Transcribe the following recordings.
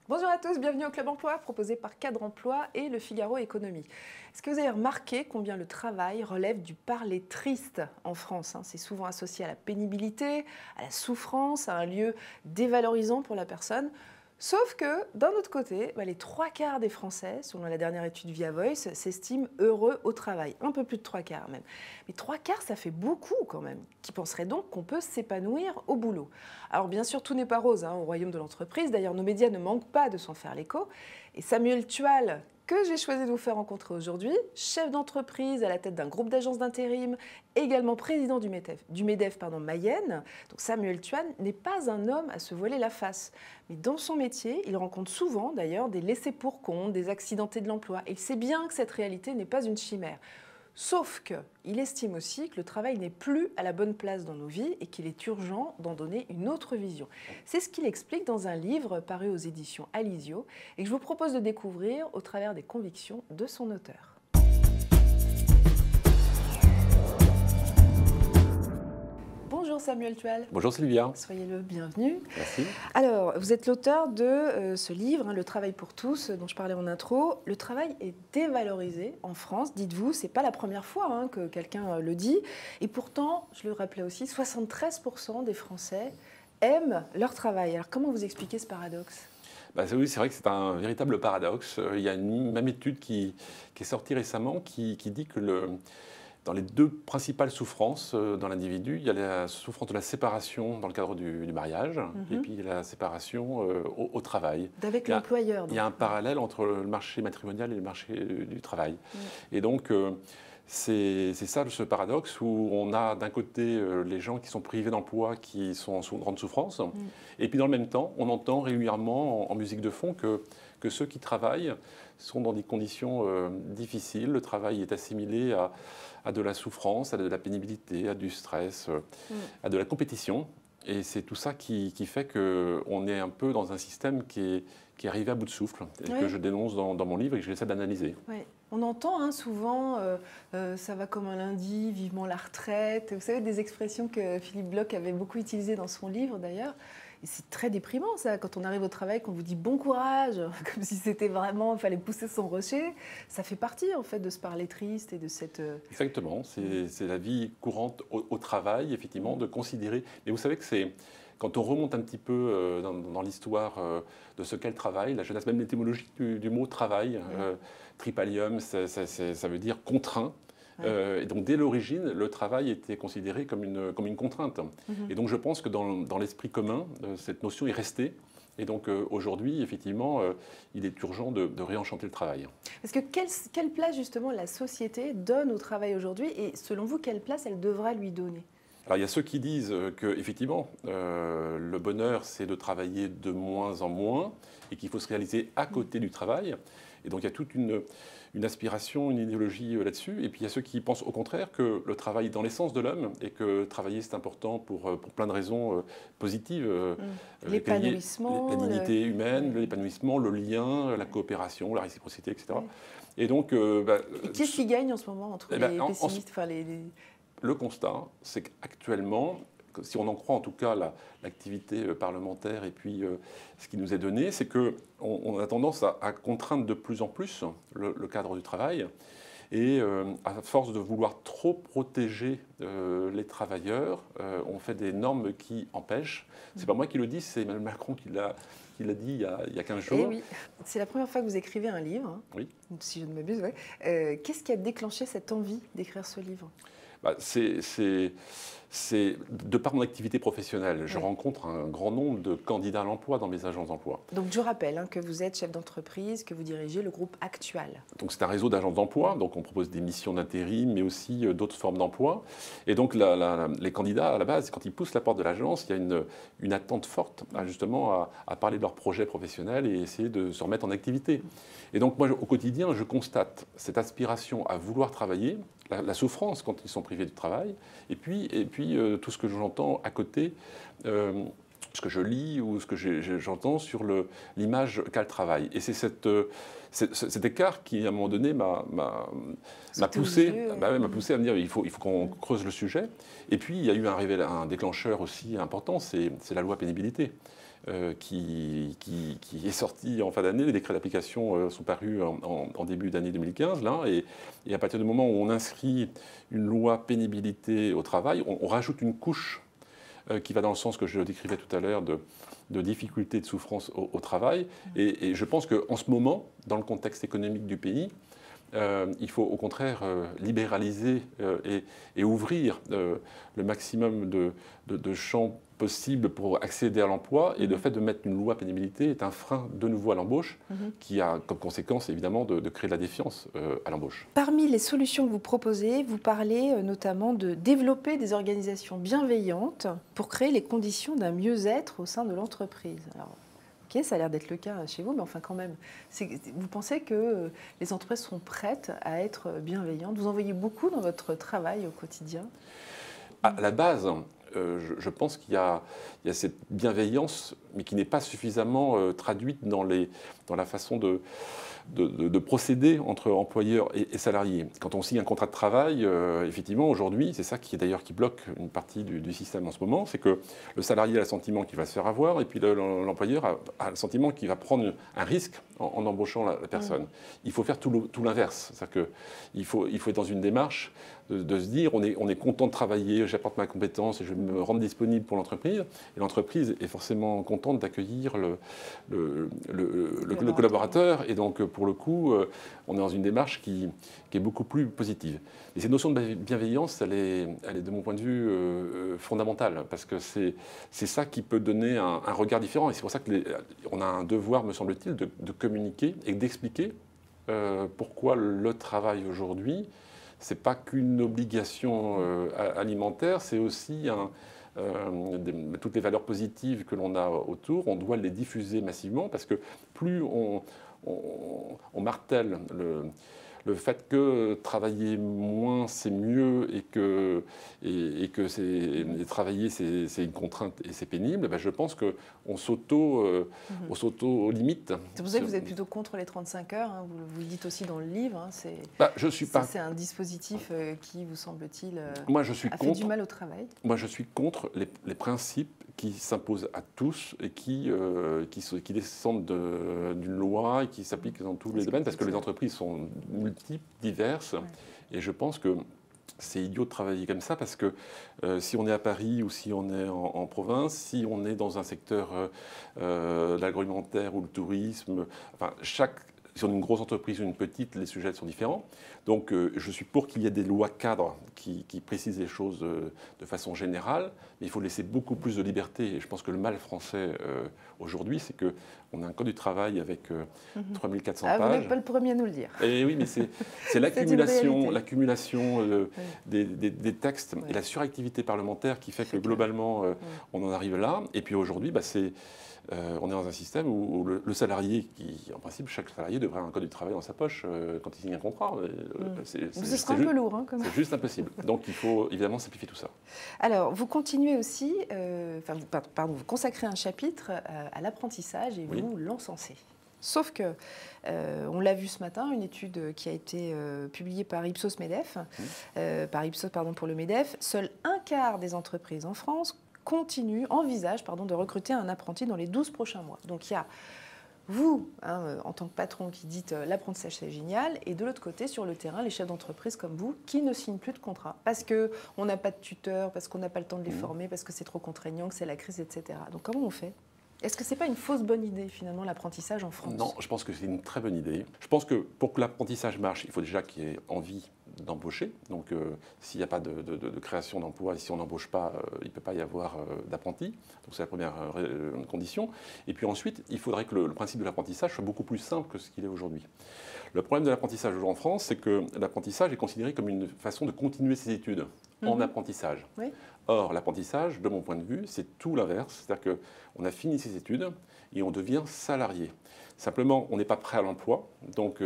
Bonjour à tous, bienvenue au Club Emploi proposé par Cadre Emploi et Le Figaro Économie. Est-ce que vous avez remarqué combien le travail relève du parler triste en France, hein? C'est souvent associé à la pénibilité, à la souffrance, à un lieu dévalorisant pour la personne. Sauf que, d'un autre côté, les trois quarts des Français, selon la dernière étude Via Voice, s'estiment heureux au travail. Un peu plus de trois quarts même. Mais trois quarts, ça fait beaucoup quand même. Qui penserait donc qu'on peut s'épanouir au boulot? Alors bien sûr, tout n'est pas rose au royaume de l'entreprise. D'ailleurs, nos médias ne manquent pas de s'en faire l'écho. Et Samuel Tual, que j'ai choisi de vous faire rencontrer aujourd'hui, chef d'entreprise à la tête d'un groupe d'agences d'intérim, également président du MEDEF Mayenne. Donc Samuel Tual n'est pas un homme à se voiler la face. Mais dans son métier, il rencontre souvent d'ailleurs des laissés-pour-compte, des accidentés de l'emploi. Et il sait bien que cette réalité n'est pas une chimère. Sauf qu'il estime aussi que le travail n'est plus à la bonne place dans nos vies et qu'il est urgent d'en donner une autre vision. C'est ce qu'il explique dans un livre paru aux éditions Alizio et que je vous propose de découvrir au travers des convictions de son auteur. Bonjour Samuel Tual. Bonjour Sylvia. Soyez le bienvenu. Merci. Alors, vous êtes l'auteur de ce livre, Le travail pour tous, dont je parlais en intro. Le travail est dévalorisé en France, dites-vous. Ce n'est pas la première fois que quelqu'un le dit. Et pourtant, je le rappelais aussi, 73% des Français aiment leur travail. Alors, comment vous expliquez ce paradoxe ? Oui, c'est vrai que c'est un véritable paradoxe. Il y a une même étude qui est sortie récemment qui dit que dans les deux principales souffrances dans l'individu, il y a la souffrance de la séparation dans le cadre du mariage et puis la séparation au travail. Avec l'employeur. Il y a un parallèle entre le marché matrimonial et le marché du travail. Et donc, c'est ça ce paradoxe où on a d'un côté les gens qui sont privés d'emploi, qui sont en grande souffrance, et puis dans le même temps, on entend régulièrement en musique de fond que ceux qui travaillent sont dans des conditions difficiles. Le travail est assimilé à de la souffrance, à de la pénibilité, à du stress, à de la compétition. Et c'est tout ça qui fait qu'on est un peu dans un système qui est arrivé à bout de souffle, et que je dénonce dans mon livre et que j'essaie d'analyser. Oui. On entend souvent ça va comme un lundi, vivement la retraite. Vous savez, des expressions que Philippe Bloch avait beaucoup utilisées dans son livre d'ailleurs. Et c'est très déprimant ça, quand on arrive au travail, qu'on vous dit bon courage, comme si c'était vraiment, il fallait pousser son rocher. Ça fait partie en fait de ce parler triste et de cette... Exactement, c'est la vie courante au travail, effectivement, de considérer... Mais vous savez que c'est... Quand on remonte un petit peu dans l'histoire de ce qu'est le travail, la jeunesse, même l'étymologie du mot travail, tripalium, ça veut dire contraint. Et donc dès l'origine, le travail était considéré comme une contrainte. Et donc je pense que dans l'esprit commun, cette notion est restée. Et donc aujourd'hui, effectivement, il est urgent de réenchanter le travail. Parce que quelle place justement la société donne au travail aujourd'hui et selon vous, quelle place elle devra lui donner ? Alors il y a ceux qui disent qu'effectivement, le bonheur, c'est de travailler de moins en moins et qu'il faut se réaliser à côté du travail. Et donc il y a toute une aspiration, une idéologie là-dessus. Et puis il y a ceux qui pensent au contraire que le travail est dans l'essence de l'homme et que travailler c'est important pour plein de raisons positives. L'épanouissement. La dignité humaine, l'épanouissement, le lien, la coopération, la réciprocité, etc. Et donc... et qui est-ce qui gagne en ce moment entre les pessimistes Le constat, c'est qu'actuellement, si on en croit en tout cas l'activité parlementaire et puis ce qui nous est donné, c'est qu'on a tendance à contraindre de plus en plus le cadre du travail. Et à force de vouloir trop protéger les travailleurs, on fait des normes qui empêchent. C'est pas moi qui le dis, c'est Emmanuel Macron qui l'a dit il y a 15 jours. Et oui, c'est la première fois que vous écrivez un livre, oui. Si je ne m'abuse. Qu'est-ce qui a déclenché cette envie d'écrire ce livre ? C'est de par mon activité professionnelle. Je rencontre un grand nombre de candidats à l'emploi dans mes agences d'emploi. Donc je rappelle que vous êtes chef d'entreprise, que vous dirigez le groupe Actual. Donc c'est un réseau d'agences d'emploi, donc on propose des missions d'intérim, mais aussi d'autres formes d'emploi. Et donc les candidats, à la base, quand ils poussent la porte de l'agence, il y a une attente forte justement à parler de leur projet professionnel et essayer de se remettre en activité. Et donc moi, au quotidien, je constate cette aspiration à vouloir travailler, la souffrance quand ils sont privés du travail, et puis tout ce que j'entends à côté, ce que je lis ou ce que j'entends sur l'image qu'a le travail. Et c'est cet écart qui, à un moment donné, m'a poussé à me dire il faut qu'on creuse le sujet. Et puis, il y a eu un déclencheur aussi important, c'est la loi pénibilité. qui est sorti en fin d'année. Les décrets d'application sont parus en début d'année 2015. Là, et à partir du moment où on inscrit une loi pénibilité au travail, on rajoute une couche qui va dans le sens que je décrivais tout à l'heure de difficultés, de souffrance au travail. Et je pense qu'en ce moment, dans le contexte économique du pays, il faut au contraire libéraliser et ouvrir le maximum de champs possibles pour accéder à l'emploi. Et le fait de mettre une loi pénibilité est un frein de nouveau à l'embauche qui a comme conséquence évidemment de créer de la défiance à l'embauche. Parmi les solutions que vous proposez, vous parlez notamment de développer des organisations bienveillantes pour créer les conditions d'un mieux-être au sein de l'entreprise. Alors, ok, ça a l'air d'être le cas chez vous, mais enfin quand même, vous pensez que les entreprises sont prêtes à être bienveillantes? Vous en voyez beaucoup dans votre travail au quotidien? À la base, je pense qu'il y a cette bienveillance, mais qui n'est pas suffisamment traduite dans la façon de procéder entre employeurs et salariés. Quand on signe un contrat de travail, effectivement, aujourd'hui, c'est ça qui bloque une partie du système en ce moment, c'est que le salarié a le sentiment qu'il va se faire avoir, et puis l'employeur a le sentiment qu'il va prendre un risque en embauchant la personne. Il faut faire tout l'inverse. C'est-à-dire qu'il faut être dans une démarche de se dire on est content de travailler, j'apporte ma compétence et je vais me rendre disponible pour l'entreprise. Et l'entreprise est forcément contente d'accueillir le collaborateur. Et donc, pour le coup, on est dans une démarche qui est beaucoup plus positive. Et cette notion de bienveillance, elle est de mon point de vue fondamentale, parce que c'est ça qui peut donner un regard différent. Et c'est pour ça qu'on a un devoir, me semble-t-il, de communiquer et d'expliquer pourquoi le travail aujourd'hui, ce n'est pas qu'une obligation alimentaire, c'est aussi toutes les valeurs positives que l'on a autour, on doit les diffuser massivement, parce que plus on martèle le fait que travailler moins c'est mieux et que travailler c'est une contrainte et c'est pénible, ben je pense qu'on s'auto-limite. C'est pour ça que vous êtes plutôt contre les 35 heures, hein, vous le dites aussi dans le livre. Hein, c'est un dispositif qui, vous semble-t-il, fait du mal au travail. Moi, je suis contre les principes qui s'imposent à tous et qui descendent d'une loi et qui s'appliquent dans tous les domaines, parce que les entreprises sont multiples, diverses, et je pense que c'est idiot de travailler comme ça, parce que si on est à Paris ou si on est en province, si on est dans un secteur l'agroalimentaire ou le tourisme, enfin si on est une grosse entreprise ou une petite, les sujets sont différents. Donc je suis pour qu'il y ait des lois cadres qui précisent les choses de façon générale, mais il faut laisser beaucoup plus de liberté. Et je pense que le mal français aujourd'hui, c'est qu'on a un code du travail avec 3400 pages. Vous n'êtes pas le premier à nous le dire. Et oui, mais c'est l'accumulation des textes et la suractivité parlementaire qui fait que globalement, on en arrive là. Et puis aujourd'hui, on est dans un système où le salarié, en principe, chaque salarié devrait avoir un code du travail dans sa poche quand il signe un contrat. Ce sera un peu lourd. Hein, c'est juste impossible. Donc il faut évidemment simplifier tout ça. Alors, vous continuez aussi, vous consacrez un chapitre à l'apprentissage et vous l'encensez. Sauf que, on l'a vu ce matin, une étude qui a été publiée par Ipsos MEDEF, pour le MEDEF, seul un quart des entreprises en France envisage de recruter un apprenti dans les 12 prochains mois. Donc il y a vous, en tant que patron, qui dites l'apprentissage c'est génial, et de l'autre côté, sur le terrain, les chefs d'entreprise comme vous, qui ne signent plus de contrat, parce qu'on n'a pas de tuteur, parce qu'on n'a pas le temps de les former, parce que c'est trop contraignant, que c'est la crise, etc. Donc comment on fait ? Est-ce que ce n'est pas une fausse bonne idée, finalement, l'apprentissage en France ? Non, je pense que c'est une très bonne idée. Je pense que pour que l'apprentissage marche, il faut déjà qu'il y ait envie d'embaucher. Donc, s'il n'y a pas de création d'emplois et si on n'embauche pas, il ne peut pas y avoir d'apprentis. Donc, c'est la première condition. Et puis ensuite, il faudrait que le principe de l'apprentissage soit beaucoup plus simple que ce qu'il est aujourd'hui. Le problème de l'apprentissage aujourd'hui en France, c'est que l'apprentissage est considéré comme une façon de continuer ses études en apprentissage. Oui. Or, l'apprentissage, de mon point de vue, c'est tout l'inverse. C'est-à-dire qu'on a fini ses études et on devient salarié. Simplement, on n'est pas prêt à l'emploi, donc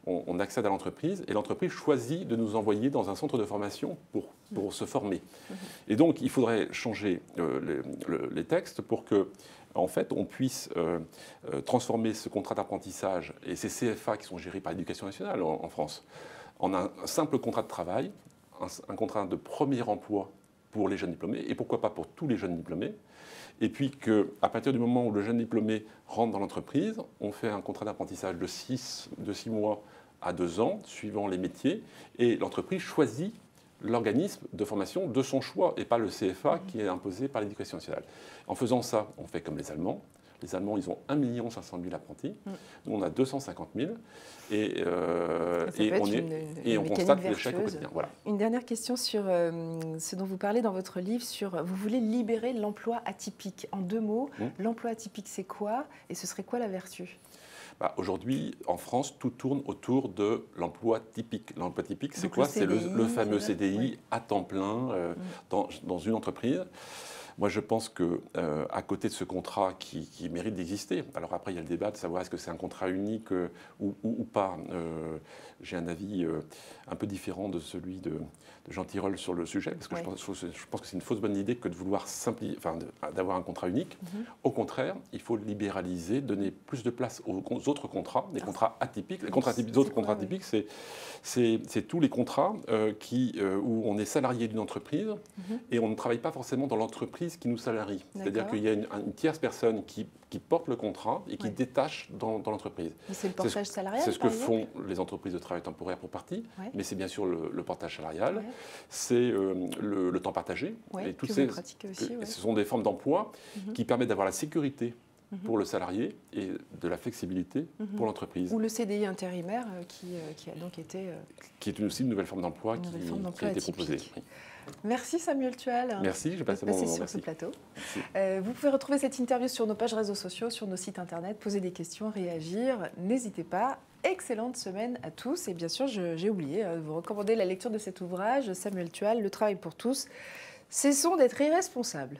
on accède à l'entreprise et l'entreprise choisit de nous envoyer dans un centre de formation pour se former. Et donc, il faudrait changer les textes pour que, en fait, on puisse transformer ce contrat d'apprentissage et ces CFA qui sont gérés par l'Éducation nationale en France en un simple contrat de travail, un contrat de premier emploi pour les jeunes diplômés, et pourquoi pas pour tous les jeunes diplômés. Et puis qu'à partir du moment où le jeune diplômé rentre dans l'entreprise, on fait un contrat d'apprentissage de 6 mois à 2 ans, suivant les métiers, et l'entreprise choisit l'organisme de formation de son choix, et pas le CFA qui est imposé par l'Éducation nationale. En faisant ça, on fait comme les Allemands. Les Allemands, ils ont 1 500 000 apprentis. Nous, on a 250 000. Et on constate l'échec au quotidien. Voilà. Une dernière question sur ce dont vous parlez dans votre livre, vous voulez libérer l'emploi atypique. En 2 mots, l'emploi atypique, c'est quoi et ce serait quoi la vertu ? Aujourd'hui, en France, tout tourne autour de l'emploi typique. L'emploi typique, c'est quoi ? C'est le fameux CDI à temps plein dans une entreprise. Moi, je pense qu'à côté de ce contrat qui mérite d'exister, alors après, il y a le débat de savoir est-ce que c'est un contrat unique ou pas. J'ai un avis un peu différent de celui de Jean Tirole sur le sujet, parce que je pense que c'est une fausse bonne idée que de vouloir d'avoir un contrat unique. Au contraire, il faut libéraliser, donner plus de place aux autres contrats, les contrats atypiques. Les contrats atypiques, autres contrats atypiques, c'est tous les contrats où on est salarié d'une entreprise et on ne travaille pas forcément dans l'entreprise qui nous salarie. C'est-à-dire qu'il y a une tierce personne qui porte le contrat et qui détache dans l'entreprise. C'est le portage salarial, c'est ce que font les entreprises de travail temporaire pour partie, mais c'est bien sûr le portage salarial, c'est le temps partagé. Et toutes ce sont des formes d'emploi qui permettent d'avoir la sécurité pour le salarié et de la flexibilité pour l'entreprise. Ou le CDI intérimaire qui a donc été... qui est aussi une nouvelle forme d'emploi qui a été proposée. Oui. Merci Samuel Tual. Merci, j'ai passé mon moment. Sur ce plateau. Vous pouvez retrouver cette interview sur nos pages réseaux sociaux, sur nos sites internet, poser des questions, réagir. N'hésitez pas. Excellente semaine à tous. Et bien sûr, j'ai oublié de vous recommander la lecture de cet ouvrage, Samuel Tual, Le travail pour tous. Cessons d'être irresponsables.